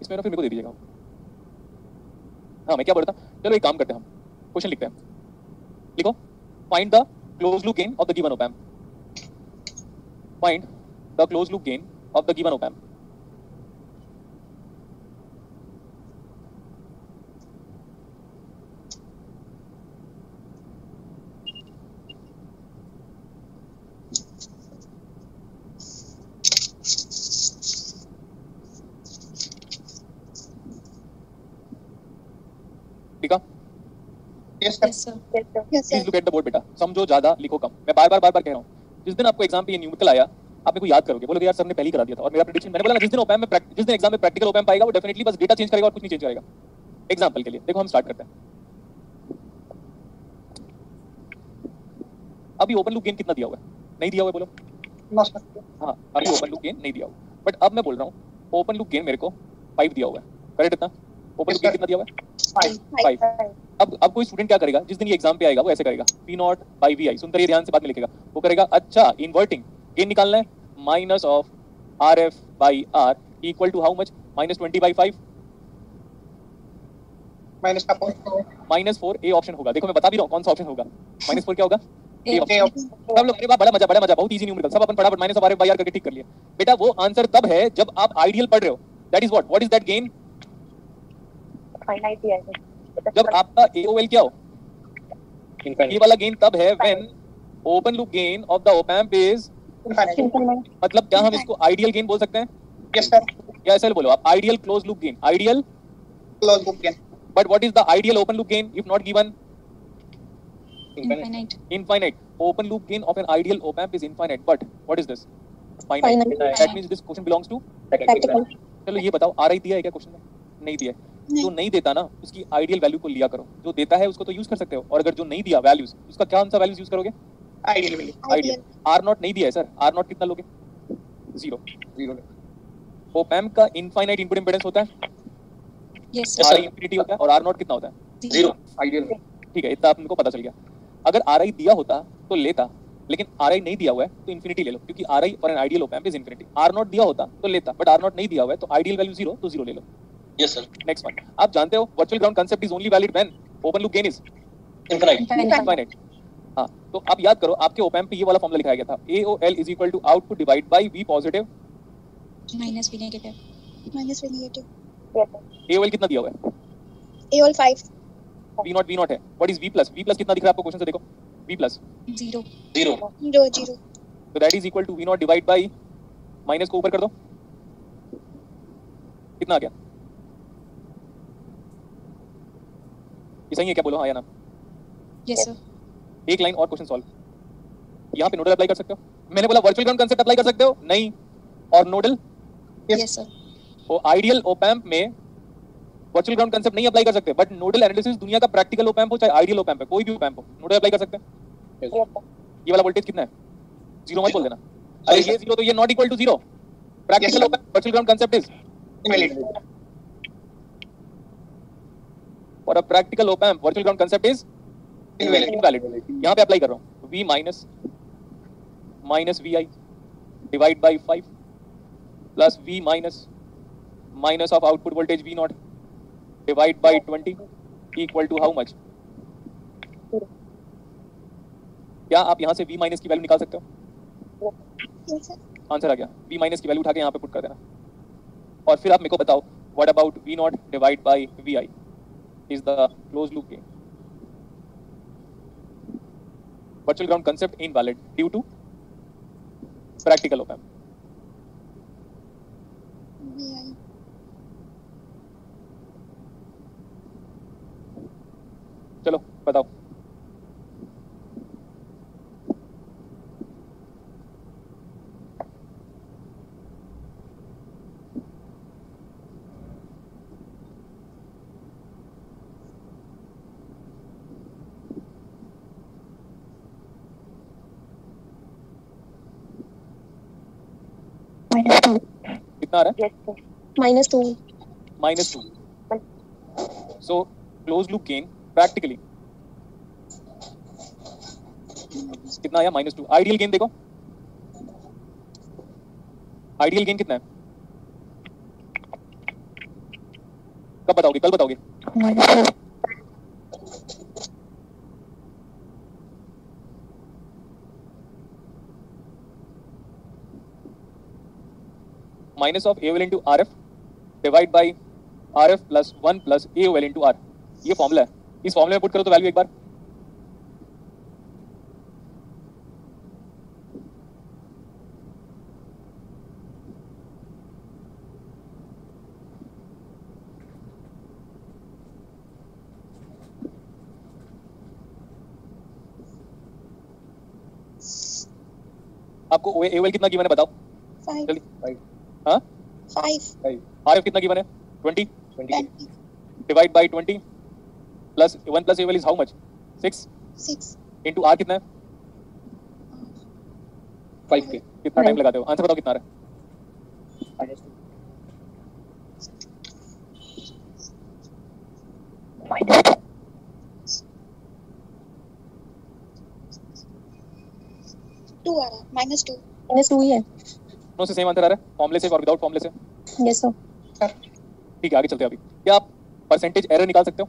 इसमें ना, फिर मेरे को दे दीजिएगा। हाँ मैं क्या बोलता, चलो एक काम करते हैं, हम क्वेश्चन लिखते हैं। लिखो, find the close loop gain of the given op amp. Find the close loop gain of the given op amp. ठीक है, Yes, sir. Yes sir. Please look at the board बेटा, समझो ज्यादा लिखो कम। मैं बार बार कह रहा हूँ, जिस दिन आपको एग्जाम पे ये न्यूमेरिकल आया आप मेरे को याद करोगे, बोलोगे यार सर ने पहले ही करा दिया था। और मेरा प्रेडिक्शन, मैंने बोला ना, जिस दिन ओपैम में जिस दिन एग्जाम में प्रैक्टिकल ओपैम पाएगा वो डेफिनेटली बस डेटा चेंज करेगा और कुछ नहीं चेंज करेगा। एग्जांपल के लिए देखो, हम स्टार्ट करते हैं। अभी ओपन लूप गेन कितना दिया हुआ है? नहीं दिया हुआ है, बोलो। No, sir. हाँ, अभी ओपन लूप गेन नहीं दिया हुआ, बट अब मैं बोल रहा हूँ ओपन लूप गेन मेरे को 5 दिया हुआ है। करेक्ट? इतना ओपन लूप गेन कितना दिया हुआ है? 5। अब कोई स्टूडेंट क्या करेगा, जिस दिन ये एग्जाम पे आएगा वो ऐसे करेगा, P नॉट बाई VI। सुनते रहिए ध्यान से, बाद में लिखेगा। वो करेगा, अच्छा इन्वर्टिंग गेन निकालना है, minus of RF by R equal to how much? -20/5। Minus का 4. -4 ए ऑप्शन होगा। देखो मैं बता भी रहा हूँ कौन सा ऑप्शन होगा। -4 क्या होगा? ए A ऑप्शन। सब लोग, अरे वाह, बड़ा मजा, बहुत इजी न्यूमेरिकल, सब अपन फटाफट minus of RF by R करके ठीक कर लिया। बेटा वो आंसर तब है जब आप आइडियल पढ़ रहे हो। That is what is that gain? Finite दिया है। जब आपका AOL क्या हो, ये वाला गेन तब है when open loop gain of the op amp is, Infinite. मतलब क्या हम इसको आइडियल गेन बोल सकते हैं? Yes, sir. या ऐसे बोलो आप, ideal close loop gain, ideal. Close loop gain. But what is the ideal open loop gain if not given? Infinite. Infinite. Open loop gain of an ideal op amp is infinite, but what is this? Finite. Finite. That means this question belongs to practical. चलो ये बताओ, RI दिया है क्या question में? नहीं दिया है। जो नहीं देता ना उसकी आइडियल वैल्यू को लिया करो, जो देता है उसको तो यूज कर सकते हो, और अगर जो नहीं दिया वैल्यूज, उसका क्या सा वैल्यूज यूज करोगे? Ideal value. आइडियल। R0 नहीं दिया है सर, R0 कितना लोगे? 0। op amp का इनफाइनाइट इनपुट इंपेडेंस होता है, yes Yes, sir. sir. RI infinity होता है, और R0 कितना होता है? 0 आइडियल। ठीक है, इतना आपको पता चल गया। अगर RI दिया होता तो लेता, लेकिन RI नहीं दिया हुआ है तो इन्फिनिटी ले लो, क्योंकि RI for an ideal op amp is infinity. R0 दिया होता तो लेता, बट R0 नहीं दिया हुआ है तो आइडियल वैल्यू 0, तो 0 ले लो। यस सर नेक्स्ट वन, आप जानते हो virtual ground concept is only valid when open loop gain is infinite infinite. हाँ, तो आप याद करो, आपके ऑप एम्प पे ये वाला फॉर्मूला लिखाया गया था, AOL is equal to output divide by V positive minus V negative. Minus V negative. AOL कितना दिया हुआ है? AOL 5। V नॉट है। What is V plus? V plus कितना दिख रहा है आपको क्वेश्चन से? देखो V प्लस, 0। 0 0 0। तो that is equal to V naught divide by, minus को ऊपर कर दो, कितना आ गया? ये सही है क्या? बोलो हाँ या ना। Yes sir. एक लाइन और क्वेश्चन सॉल्व। यहाँ पे नोडल अप्लाई कर सकते हो? मैंने बोला वर्चुअल ग्राउंड कांसेप्ट अप्लाई कर सकते हो? नहीं। और नोडल? Yes sir. वो आइडियल ओप एम्प में वर्चुअल ग्राउंड कांसेप्ट नहीं अप्लाई कर सकते, बट नोडल एनालिसिस दुनिया का प्रैक्टिकल ओप एम्प हो चाहे आइडियल ओप एम्प है, कोई भी ओप एम्प हो, नोडल अप्लाई कर सकते हैं। ये वाला वोल्टेज कितना है? 0 मत बोल देना। अरे ये 0 तो ये not equal to 0। Practical op amp virtual ground concept is Invalid. For a practical op amp virtual ground concept is invalid. यहाँ पे अप्लाई कर रहा हूँ, V minus VI divide by 5 plus V minus of output voltage V naught divide by 20 equal to how much? क्या आप यहाँ से V minus की वैल्यू निकाल सकते हो? Yes sir. आंसर आ गया। V माइनस की वैल्यू उठा के यहाँ पे पुट कर देना, और फिर आप मेरे को बताओ what about V naught divide bye VI is the close loop gain. Virtual ground concept invalid due to practical op amp. VI। चलो बताओ। कितना आ रहा है? -2। -2। So closed loop gain practically कितना आया -2। आइडियल गेन देखो, आइडियल गेन कितना है, कब बताओगे, कल बताओगे? -4 minus of AOL into RF divide by RF plus 1 plus AOL into R। ये फॉर्मूला है, इस फॉर्मूले में पुट करो तो वैल्यू एक बार। आपको AOL कितना गिवन है बताओ 5 जल्दी। हाँ 5 RF कितना गिवन है 20 20 divide by 20 plus 1 plus AOL is how much 6 6 into R कितना है, 5K कितना टाइम लगाते हो, आंसर बताओ कितना आ रहा है?2 आ रहा है -2 -2 ही है। दोनों से सेम आंसर आ रहा है, फॉर्मूले से और विदाउट फॉर्मूले से। Yes sir. सर ठीक है आगे चलते हैं। अभी क्या आप परसेंटेज एरर निकाल सकते हो?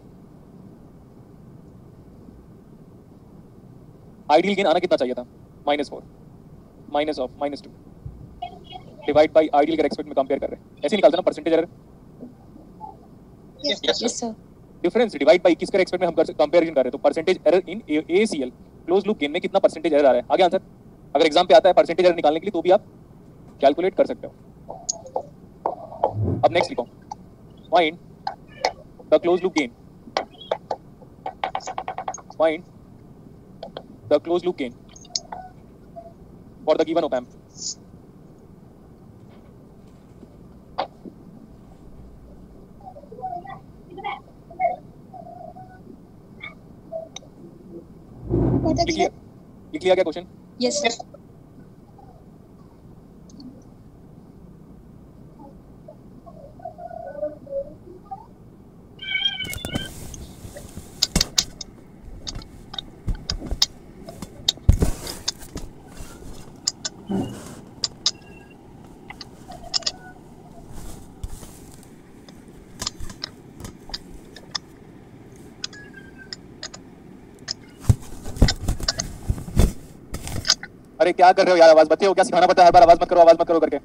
आइडियल गेन आना कितना चाहिए था, -4 minus of -2 divide by ideal के रेस्पेक्ट में कंपेयर कर रहे हैं, ऐसे निकालते ना percentage error. Yes yes sir. Difference divide by किसके रेस्पेक्ट में हम कंपैरिजन कर रहे हैं, तो percentage error in ACL close loop gain में कितना परसेंटेज एरर आ रहा है। आगे आंसर अगर एग्जाम पे आता है परसेंटेज एरर निकालने के लिए तो भी आप कैलकुलेट कर सकते हो। अब नेक्स्ट लिखो, find the close loop gain, find the close loop gain for the given op amp। What are लिख लिया, लिख लिया क्या क्वेश्चन? Yes yes sir. अरे क्या कर रहे हो यार, आवाज बच्चे हो क्या, सिखाना पड़ता है हर बार आवाज मत करो करके।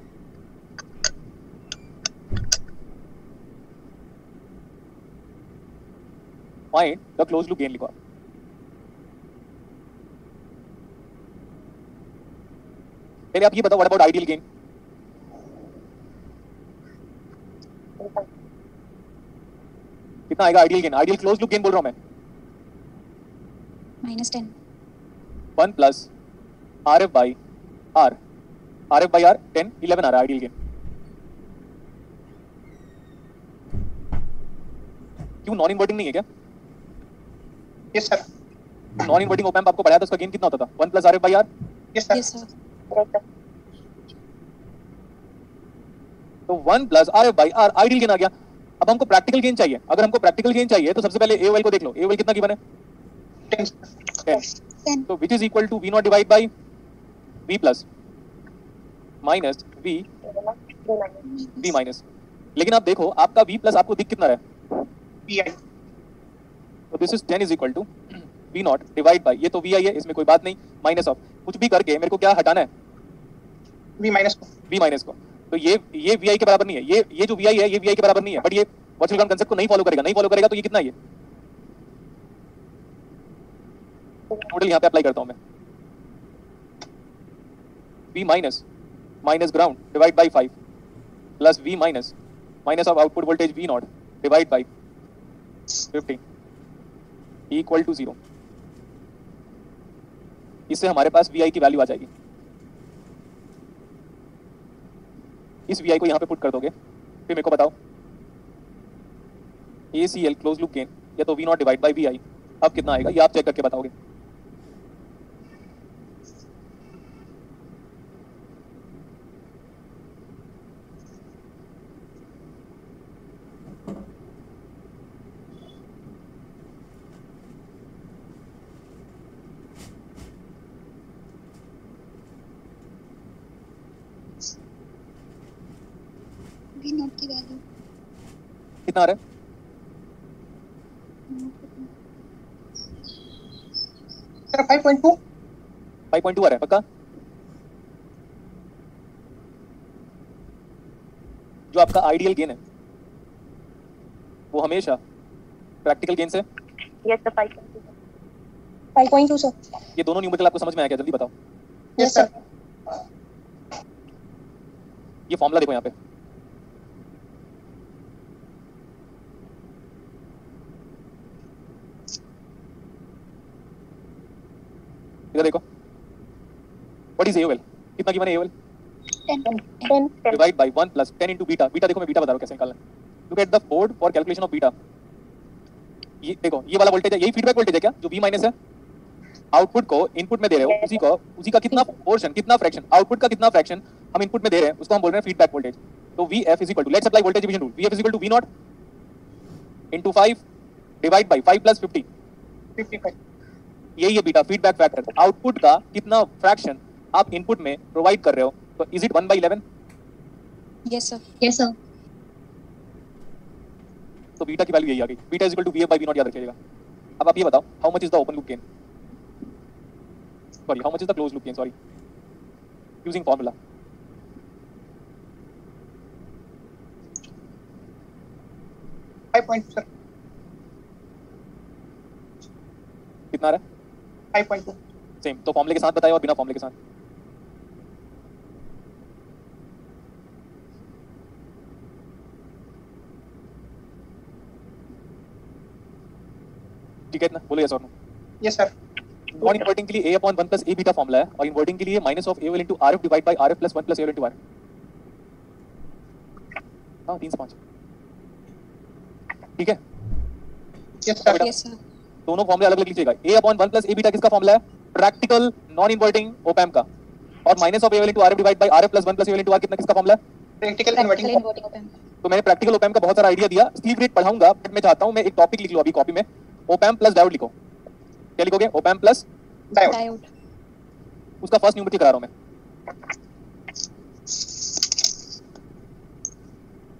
Find the close loop gain लिखो। पहले आप ये बताओ व्हाट अबाउट आइडियल गेन, कितना आएगा ideal gain? Ideal close loop gain बोल रहा हूं मैं, -10 1 plus RF by R, RF by R 10 11 आ रहा है आइडियल गेन। क्यों नॉन इन्वर्टिंग नहीं है क्या? Yes sir non inverting op amp आपको पढ़ाया था, उसका गेन कितना होता था 1 plus RF by R। Yes sir yes sir. तो 1 plus RF by R ideal gain आ गया। अब हमको प्रैक्टिकल गेन चाहिए, अगर हमको प्रैक्टिकल गेन चाहिए तो सबसे पहले AOL को देख लो, AOL कितना गिवन है 10 10, 10 तो which is equal to V0 divide by V plus minus V minus. लेकिन आप देखो आपका V प्लस आपको दिख कितना रहा है, VI तो this is 10 is equal to V0 divide by, ये तो VI है इसमें कोई बात नहीं, माइनस ऑफ कुछ भी करके मेरे को क्या हटाना है V माइनस V माइनस को। तो ये VI के बराबर नहीं है, ये जो VI है ये VI के बराबर नहीं है, बट ये वर्चुअल ग्राउंड कांसेप्ट को नहीं फॉलो करेगा तो ये कितना है, ये टोटल यहाँ पे अप्लाई करता हूँ मैं, V minus minus ground divide by 5 plus V minus minus of output voltage V0 divide by 50 equal to 0। इससे हमारे पास VI की वैल्यू आ जाएगी। इस VI को यहाँ पे पुट कर दोगे, फिर मेरे को बताओ ACL क्लोज लूप गेन या तो V0 डिवाइड बाई VI अब कितना आएगा, ये आप चेक करके बताओगे। कितना आ रहा है? सर 5.2 5.2 आ रहा है पक्का? जो आपका आइडियल गेन है वो हमेशा प्रैक्टिकल गेन से Yes, sir. 5.2. 5.2, sir. ये दोनों न्यूमेरिकल आपको समझ में आया क्या? जल्दी बताओ। यस सर ये फॉर्मूला देखो यहाँ पे, इधर देखो। What is AOL? कितना गिवन है AOL? 10. Divide by 1 plus 10 into beta. Beta देखो, मैं बीटा बता रहा हूँ कैसे निकालना है। Look at the board for calculation of beta. ये देखो, ये वाला वोल्टेज है, यही फीडबैक वोल्टेज है क्या जो V माइनस है? आउटपुट को इनपुट में दे रहे हो, उसी का कितना पोर्शन, कितना फ्रैक्शन, आउटपुट का कितना फ्रैक्शन हम इनपुट में दे रहे हैं, उसको हम बोल रहे हैं फीडबैक वोल्टेज। तो VF is equal to, let's apply voltage division rule. VF is equal to V0 into 5 divide by 5 plus 50। 55 यही है बीटा, फीडबैक फैक्टर। आउटपुट का कितना फ्रैक्शन आप इनपुट में प्रोवाइड कर रहे हो, तो is it 1/11? Yes, sir. Yes, sir. तो बीटा की वैल्यू यही आ गई। Beta is equal to VF by V0 याद रखिएगा। अब आप ये बताओ, how much is the open loop gain, sorry how much is the close loop gain, sorry, using formula. Sir कितना आ रहा है? 5.2 सेम। तो फॉर्मूले के साथ बताया और बिना फॉर्मूले के साथ? ठीक है इतना, बोलो यस और no. Yes sir non inverting के लिए A/1 plus A beta formula है, और इन्वर्टिंग के लिए minus of AOL into RF divide by RF plus 1 plus AOL into R। हाँ 3 से 5, ठीक है। Yes sir Yes, sir. दोनों फॉर्मूले अलग अलग लीजिएगा। A/1 प्लस A बीटा किसका फॉर्मूला है? प्रैक्टिकल नॉन इन्वर्टिंग ओपैम्प का। और minus of AOL into RF divide by RF plus 1 plus AOL into R कितना किसका फॉर्मूला है? Practical Practical inverting inverting op amp. तो मैंने प्रैक्टिकल ओपैम्प का बहुत सारा आइडिया दिया, स्लीव रेट पढ़ाऊंगा, बट मैं चाहता हूं मैं एक टॉपिक लिख लूं अभी कॉपी में। ओपैम्प प्लस डायोड लिखो। क्या लिखोगे? Op-amp plus diode Diode. उसका फर्स्ट न्यूमेरिकल करा रहा हूं मैं।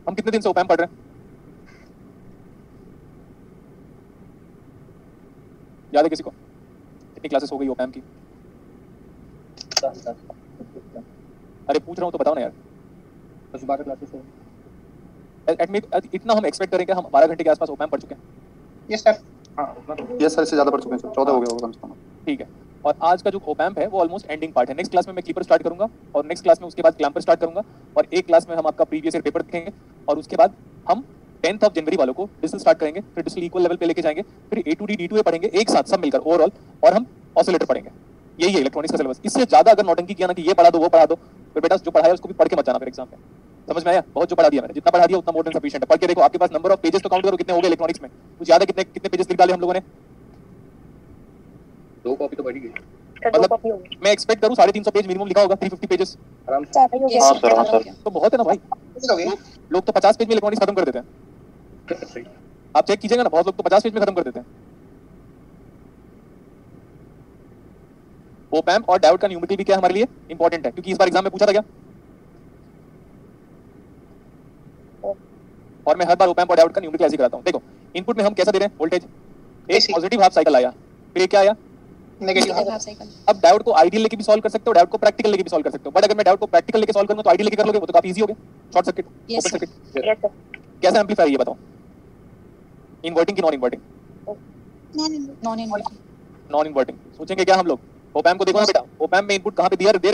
हम कितने दिन से ओपैम्प पढ़ रहे हैं? याद है किसी को? कितनी क्लासेस हो गई ओपैम्प की? अरे पूछ रहा हूं तो बताओ ना यार। 10-12 क्लासेस है। इतना हम एक्सपेक्ट करें कि हम 12 घंटे के आसपास ओपैम्प पढ़ चुके हैं। यस सर हाँ उतना तो यस सर, इससे ज्यादा पढ़ चुके हैं सर, 14 हो गया होगा कम से कम। ठीक है। और आज का जो ओपैम्प है वो ऑलमोस्ट एंडिंग पार्ट है। नेक्स्ट क्लास में मैं क्लीपर स्टार्ट करूंगा, और नेक्स्ट क्लास में उसके बाद क्लैम्पर स्टार्ट करूंगा, और एक क्लास में हम आपका प्रीवियस ईयर पेपर देखेंगे, और उसके बाद हम 10th ऑफ जनवरी वालों को डिजिटल स्टार्ट करेंगे, फिर डिजिटल इक्वल लेवल पे लेके जाएंगे, फिर A to D D2A पढ़ेंगे एक साथ सब मिलकर ओवरऑल, और हम ऑसिलेटर पढ़ेंगे। यही है इलेक्ट्रॉनिक्स का सिलेबस। इससे ज्यादा अगर नौटंकी किया ना कि ये पढ़ा दो वो पढ़ा दो, फिर बेटा जो पढ़ाया उसको भी पढ़ के मत जाना फिर एग्जाम में। समझ में आया? बहुत जो पढ़ा दिया मैंने, जितना पढ़ा दिया उतना मोर देन सफिशिएंट है। पढ़ के देखो, आपके पास नंबर ऑफ पेजेस तो काउंट करो कितने हो गए इलेक्ट्रॉनिक्स में। कुछ याद है कितने कितने पेजेस लिख डाले हम लोगों ने? 2 कॉपी तो बढ़ी गई मतलब मैं एक्सपेक्ट करूं 350 पेज मिनिमम लिखा होगा, 350 पेजेस आराम से। Yes, हाँ sir. सर, हाँ सर। तो बहुत है ना भाई। हो गए लोग तो 50 पेज में इलेक्ट्रॉनिक्स खत्म कर देते हैं। सही। आप चेक कीजिएगा ना, बहुत लोग तो 50 पेज में खत्म कर देते हैं। ओपैम्प और डायोड का न्यूमेरिकल भी क्या हमारे लिए इंपॉर्टेंट है, क्योंकि इस बार एग्जाम में पूछा था क्या। और मैं हर बार ओपैम्प और डायोड का न्यूमेरिकल ऐसे कराता हूं। देखो इनपुट में हम कैसा दे रहे हैं वोल्टेज, एक AC पॉजिटिव हाफ साइकिल आया, फिर एक क्या आया? Negative Negative half cycle. अब डायोड को आइडियल लेके भी सॉल्व कर सकते हो, डायोड को प्रैक्टिकल लेके भी सॉल्व कर सकते हो। बट अगर मैं डायोड को प्रैक्टिकल लेके सॉल्व करूंगा तो आइडियल लेके कर लोगे, वो तो काफी इजी हो गया। Short circuit, Yes, open sir. Circuit. Yes, sir. कैसा एम्पलीफायर ये बताओ, इन्वर्टिंग की non inverting? Non-inverting. Non-inverting. Non inverting. सोचेंगे क्या हम लोग? ओपैम्प को देखो ना बेटा, ओपैम्प में इनपुट कहां पे दे रहे